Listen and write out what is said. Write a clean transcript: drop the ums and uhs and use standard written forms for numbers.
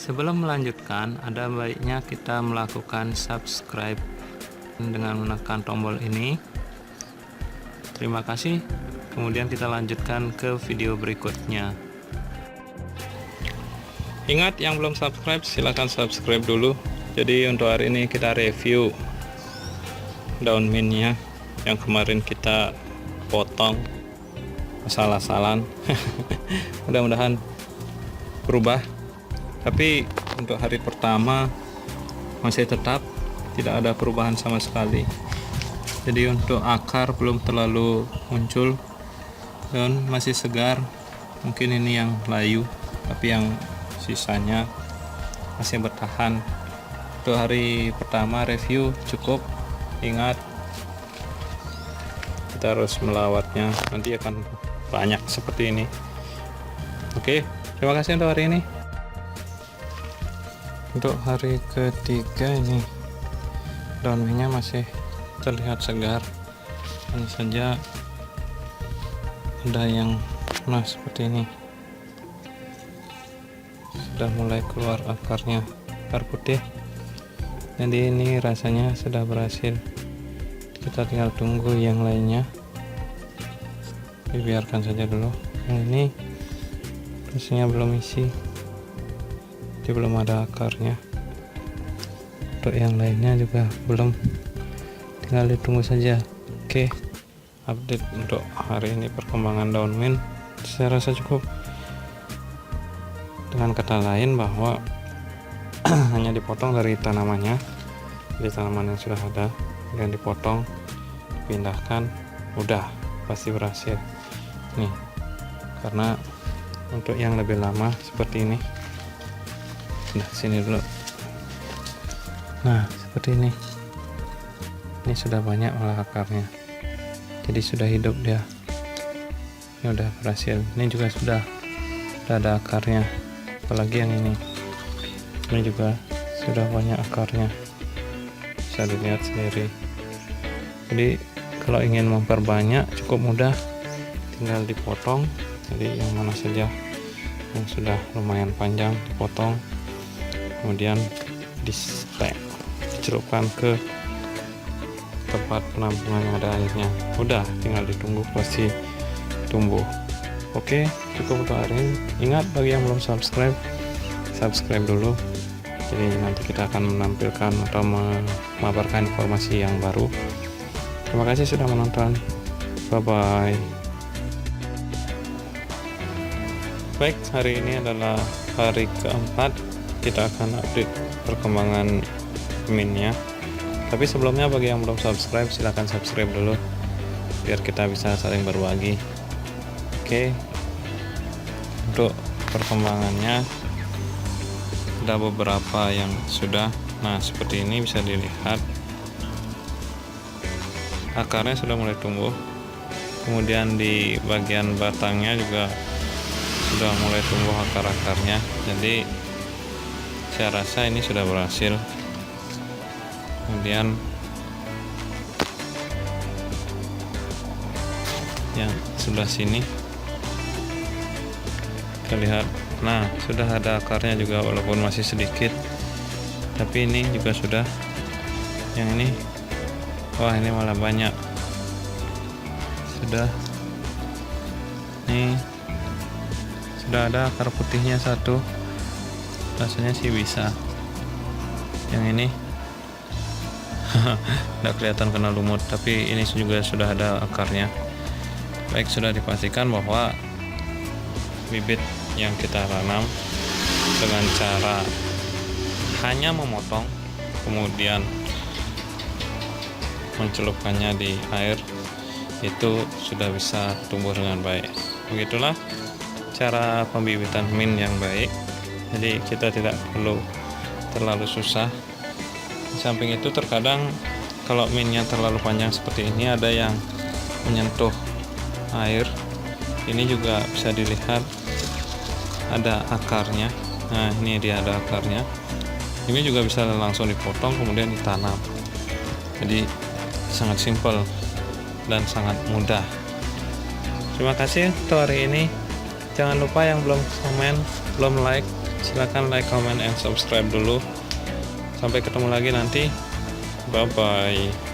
Sebelum melanjutkan, ada baiknya kita melakukan subscribe dengan menekan tombol ini. Terima kasih. Kemudian kita lanjutkan ke video berikutnya. Ingat, yang belum subscribe silahkan subscribe dulu. Jadi untuk hari ini kita review daun mintnya yang kemarin kita potong asal-asalan. Mudah-mudahan berubah. Tapi untuk hari pertama masih tetap tidak ada perubahan sama sekali. Jadi untuk akar belum terlalu muncul, daun masih segar. Mungkin ini yang layu, tapi yang sisanya masih bertahan. Untuk hari pertama review cukup. Ingat, kita harus melawatnya, nanti akan banyak seperti ini. Oke, terima kasih untuk hari ini. Untuk hari ketiga ini daun mintnya masih terlihat segar, hanya saja ada yang seperti ini, sudah mulai keluar akarnya, akar putih. Jadi ini rasanya sudah berhasil, kita tinggal tunggu yang lainnya. Dibiarkan saja dulu. Yang ini rasanya belum isi, dia belum ada akarnya. Untuk yang lainnya juga belum, tinggal ditunggu saja. Oke, update untuk hari ini perkembangan daun mint saya rasa cukup. Dengan kata lain bahwa hanya dipotong dari tanamannya, dari tanaman yang sudah ada, kemudian dipotong, dipindahkan, udah pasti berhasil nih. Karena untuk yang lebih lama seperti ini, nah sini dulu, nah seperti ini sudah banyak olah akarnya, jadi sudah hidup dia. Ini udah berhasil. Ini juga sudah ada akarnya, apalagi yang ini juga sudah banyak akarnya, bisa dilihat sendiri. Jadi kalau ingin memperbanyak cukup mudah, tinggal dipotong. Jadi yang mana saja yang sudah lumayan panjang dipotong, kemudian di-stek, dicelupkan ke tempat penampungan yang ada airnya. Udah, tinggal ditunggu pasti tumbuh. Oke, cukup untuk hari ini. Ingat, bagi yang belum subscribe dulu. Jadi nanti kita akan menampilkan atau memaparkan informasi yang baru. Terima kasih sudah menonton. Bye bye. Baik, hari ini adalah hari keempat. Kita akan update perkembangan mintnya. Tapi sebelumnya bagi yang belum subscribe silahkan subscribe dulu, biar kita bisa saling berbagi. Oke, untuk perkembangannya ada beberapa yang sudah, nah seperti ini bisa dilihat akarnya sudah mulai tumbuh. Kemudian di bagian batangnya juga sudah mulai tumbuh akar-akarnya. Jadi saya rasa ini sudah berhasil. Kemudian yang sebelah sini kita lihat, nah sudah ada akarnya juga walaupun masih sedikit, tapi ini juga sudah. Yang ini, wah ini malah banyak, sudah nih, sudah ada akar putihnya satu, rasanya sih bisa. Yang ini tidak kelihatan kena lumut, tapi ini juga sudah ada akarnya. Baik, sudah dipastikan bahwa bibit yang kita tanam dengan cara hanya memotong kemudian mencelupkannya di air, itu sudah bisa tumbuh dengan baik. Begitulah cara pembibitan mint yang baik. Jadi kita tidak perlu terlalu susah. Di samping itu terkadang kalau mintnya terlalu panjang seperti ini, ada yang menyentuh air. Ini juga bisa dilihat ada akarnya. Nah ini dia ada akarnya. Ini juga bisa langsung dipotong kemudian ditanam. Jadi sangat simpel dan sangat mudah. Terima kasih untuk hari ini. Jangan lupa yang belum komen, belum like, Silahkan like, comment, and subscribe dulu. Sampai ketemu lagi nanti. Bye bye.